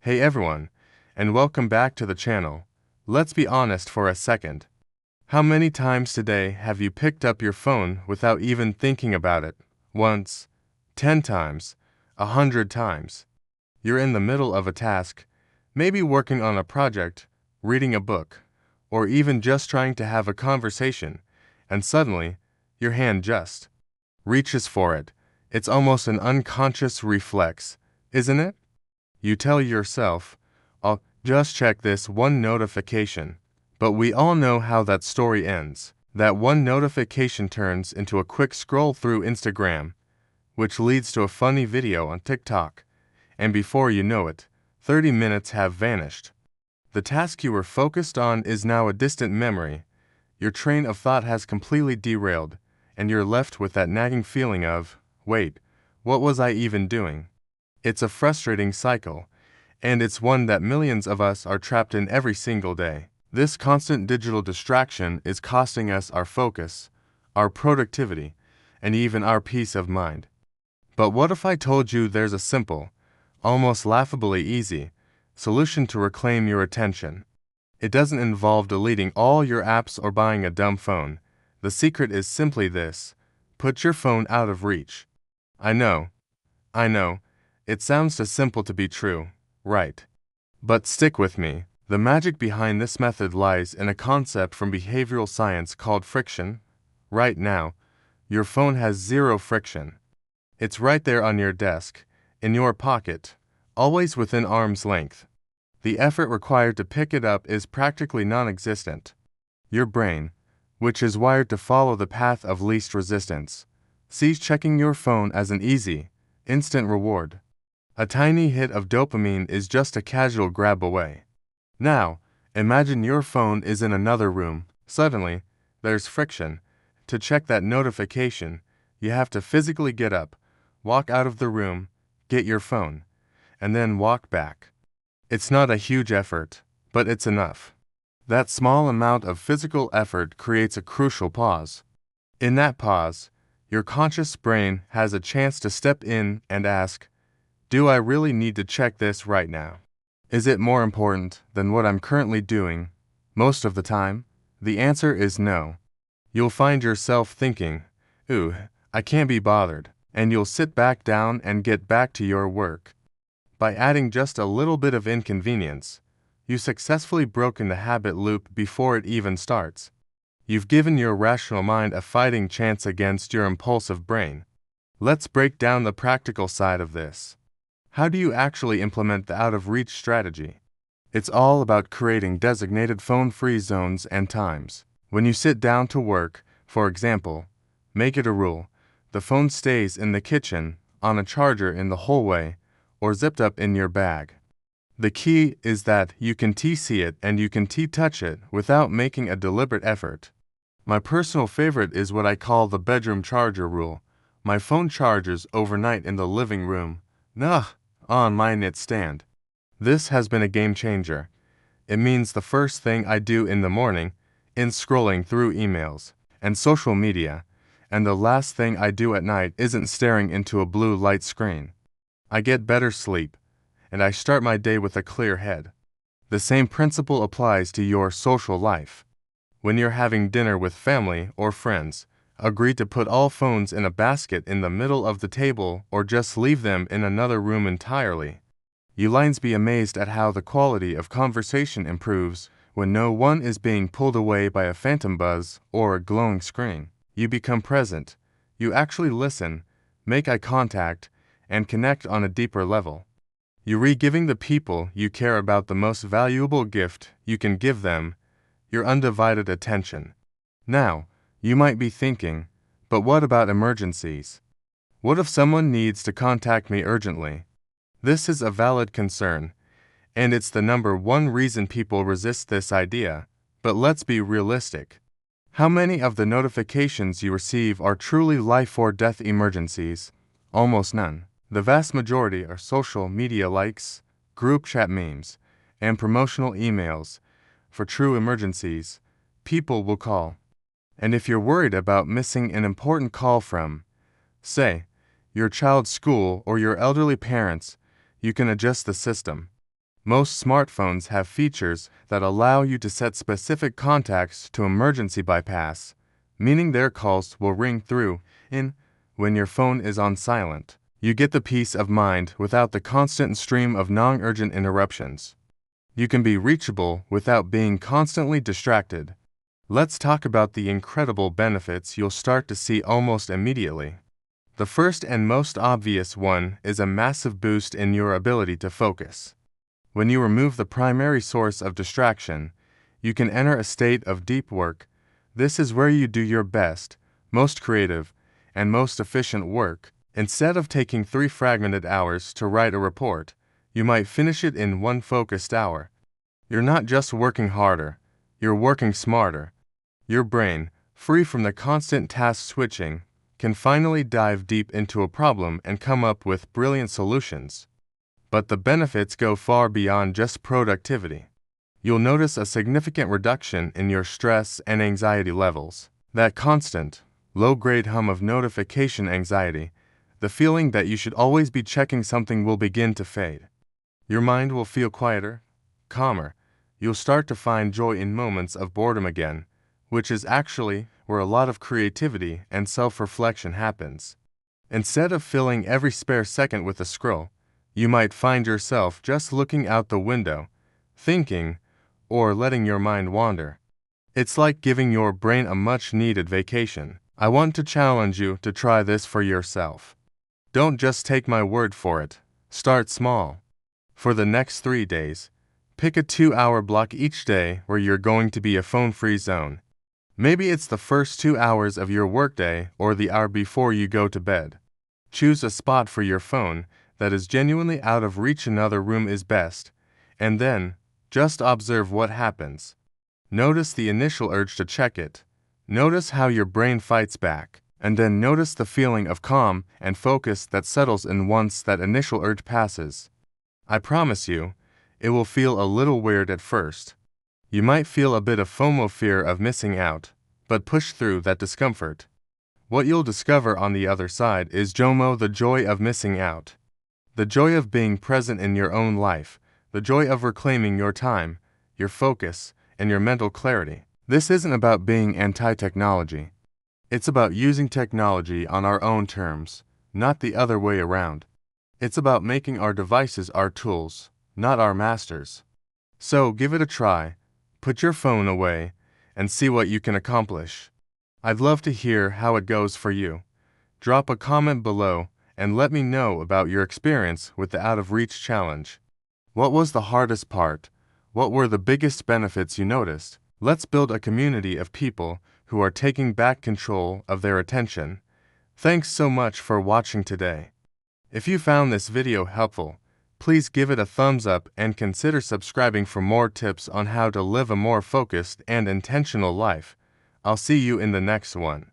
Hey everyone, and welcome back to the channel. Let's be honest for a second. How many times today have you picked up your phone without even thinking about it? Once, 10 times, 100 times. You're in the middle of a task, maybe working on a project, reading a book, or even just trying to have a conversation, and suddenly, your hand just reaches for it. It's almost an unconscious reflex, isn't it? You tell yourself, I'll just check this one notification. But we all know how that story ends. That one notification turns into a quick scroll through Instagram, which leads to a funny video on TikTok. And before you know it, 30 minutes have vanished. The task you were focused on is now a distant memory. Your train of thought has completely derailed, and you're left with that nagging feeling of, wait, what was I even doing? It's a frustrating cycle, and it's one that millions of us are trapped in every single day. This constant digital distraction is costing us our focus, our productivity, and even our peace of mind. But what if I told you there's a simple, almost laughably easy, solution to reclaim your attention? It doesn't involve deleting all your apps or buying a dumb phone. The secret is simply this: put your phone out of reach. I know, it sounds too simple to be true, right? But stick with me. The magic behind this method lies in a concept from behavioral science called friction. Right now, your phone has zero friction. It's right there on your desk, in your pocket, always within arm's length. The effort required to pick it up is practically non-existent. Your brain, which is wired to follow the path of least resistance, sees checking your phone as an easy, instant reward. A tiny hit of dopamine is just a casual grab away. Now, imagine your phone is in another room. Suddenly, there's friction. To check that notification, you have to physically get up, walk out of the room, get your phone, and then walk back. It's not a huge effort, but it's enough. That small amount of physical effort creates a crucial pause. In that pause, your conscious brain has a chance to step in and ask, do I really need to check this right now? Is it more important than what I'm currently doing? Most of the time, the answer is no. You'll find yourself thinking, ooh, I can't be bothered, and you'll sit back down and get back to your work. By adding just a little bit of inconvenience, you've successfully broken the habit loop before it even starts. You've given your rational mind a fighting chance against your impulsive brain. Let's break down the practical side of this. How do you actually implement the out-of-reach strategy? It's all about creating designated phone-free zones and times. When you sit down to work, for example, make it a rule: the phone stays in the kitchen, on a charger in the hallway, or zipped up in your bag. The key is that you can see it and you can touch it without making a deliberate effort. My personal favorite is what I call the bedroom charger rule. My phone charges overnight in the living room, on my nightstand. This has been a game changer. It means the first thing I do in the morning is scrolling through emails and social media, and the last thing I do at night isn't staring into a blue light screen. I get better sleep, and I start my day with a clear head. The same principle applies to your social life. When you're having dinner with family or friends, agree to put all phones in a basket in the middle of the table or just leave them in another room entirely. You'll be amazed at how the quality of conversation improves when no one is being pulled away by a phantom buzz or a glowing screen. You become present. You actually listen, make eye contact, and connect on a deeper level. You're giving the people you care about the most valuable gift you can give them: your undivided attention. Now, you might be thinking, but what about emergencies? What if someone needs to contact me urgently? This is a valid concern, and it's the number one reason people resist this idea. But let's be realistic. How many of the notifications you receive are truly life or death emergencies? Almost none. The vast majority are social media likes, group chat memes, and promotional emails. For true emergencies, people will call. And if you're worried about missing an important call from, say, your child's school or your elderly parents, you can adjust the system. Most smartphones have features that allow you to set specific contacts to emergency bypass, meaning their calls will ring through when your phone is on silent. You get the peace of mind without the constant stream of non-urgent interruptions. You can be reachable without being constantly distracted. Let's talk about the incredible benefits you'll start to see almost immediately. The first and most obvious one is a massive boost in your ability to focus. When you remove the primary source of distraction, you can enter a state of deep work. This is where you do your best, most creative, and most efficient work. Instead of taking 3 fragmented hours to write a report, you might finish it in 1 focused hour. You're not just working harder, you're working smarter. Your brain, free from the constant task switching, can finally dive deep into a problem and come up with brilliant solutions. But the benefits go far beyond just productivity. You'll notice a significant reduction in your stress and anxiety levels. That constant, low-grade hum of notification anxiety, the feeling that you should always be checking something, will begin to fade. Your mind will feel quieter, calmer. You'll start to find joy in moments of boredom again, which is actually where a lot of creativity and self-reflection happens. Instead of filling every spare second with a scroll, you might find yourself just looking out the window, thinking, or letting your mind wander. It's like giving your brain a much-needed vacation. I want to challenge you to try this for yourself. Don't just take my word for it. Start small. For the next 3 days, pick a 2-hour block each day where you're going to be a phone-free zone. Maybe it's the first 2 hours of your workday or the hour before you go to bed. Choose a spot for your phone that is genuinely out of reach. Another room is best, and then just observe what happens. Notice the initial urge to check it. Notice how your brain fights back, and then notice the feeling of calm and focus that settles in once that initial urge passes. I promise you, it will feel a little weird at first. You might feel a bit of FOMO, fear of missing out, but push through that discomfort. What you'll discover on the other side is JOMO, the joy of missing out. The joy of being present in your own life, the joy of reclaiming your time, your focus, and your mental clarity. This isn't about being anti-technology. It's about using technology on our own terms, not the other way around. It's about making our devices our tools, not our masters. So give it a try, put your phone away, and see what you can accomplish. I'd love to hear how it goes for you. Drop a comment below and let me know about your experience with the Out of Reach challenge. What was the hardest part? What were the biggest benefits you noticed? Let's build a community of people who are taking back control of their attention. Thanks so much for watching today. If you found this video helpful, please give it a thumbs up and consider subscribing for more tips on how to live a more focused and intentional life. I'll see you in the next one.